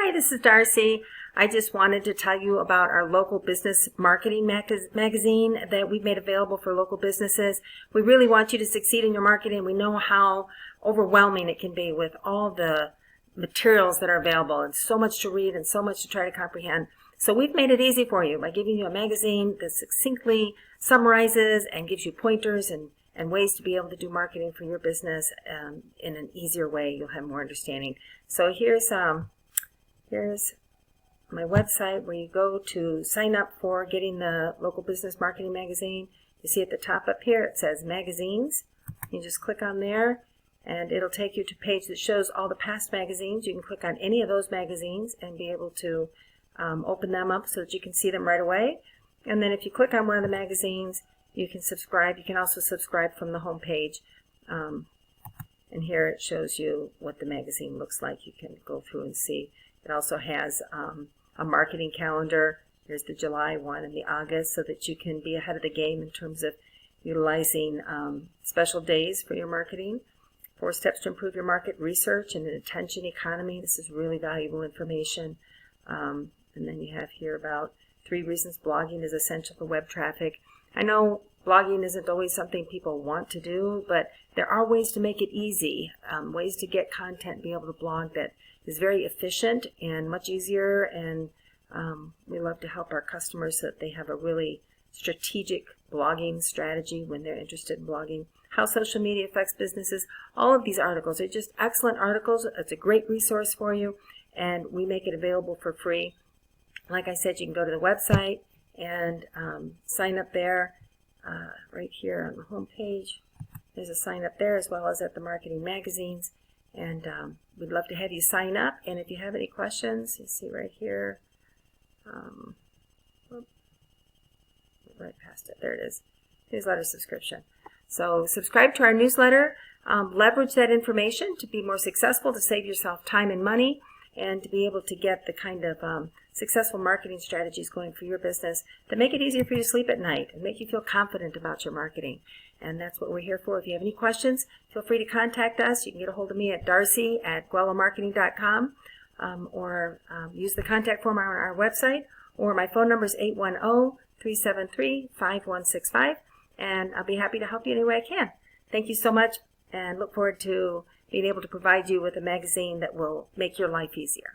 Hi, this is Darcy. I just wanted to tell you about our local business marketing magazine that we've made available for local businesses. We really want you to succeed in your marketing. We know how overwhelming it can be with all the materials that are available and so much to read and so much to try to comprehend. So we've made it easy for you by giving you a magazine that succinctly summarizes and gives you pointers and ways to be able to do marketing for your business in an easier way. You'll have more understanding. So here's my website where you go to sign up for getting the local business marketing magazine. You see at the top up here it says magazines. You just click on there and it'll take you to a page that shows all the past magazines. You can click on any of those magazines and be able to open them up so that you can see them right away. And then if you click on one of the magazines, you can subscribe. You can also subscribe from the home page. And here it shows you what the magazine looks like. You can go through and see. It also has a marketing calendar. Here's the July one and the August, so that you can be ahead of the game in terms of utilizing special days for your marketing. 4 steps to improve your market research and an attention economy. This is really valuable information. And then you have here about 3 reasons blogging is essential for web traffic. I know blogging isn't always something people want to do, but there are ways to make it easy, ways to get content, be able to blog that is very efficient and much easier, and we love to help our customers so that they have a really strategic blogging strategy when they're interested in blogging. How social media affects businesses. All of these articles are just excellent articles. It's a great resource for you, and we make it available for free. Like I said, you can go to the website and sign up there right here on the home page. There's a sign up there as well as at the marketing magazines, and we'd love to have you sign up. And if you have any questions, you see right here, right past it, there it is, newsletter subscription. So subscribe to our newsletter, leverage that information to be more successful, to save yourself time and money, and to be able to get the kind of successful marketing strategies going for your business that make it easier for you to sleep at night and make you feel confident about your marketing. And that's what we're here for. If you have any questions, feel free to contact us. You can get a hold of me at darcy@guelamarketing.com or use the contact form on our website, or my phone number is 810-373-5165, and I'll be happy to help you any way I can. Thank you so much, and look forward to being able to provide you with a magazine that will make your life easier.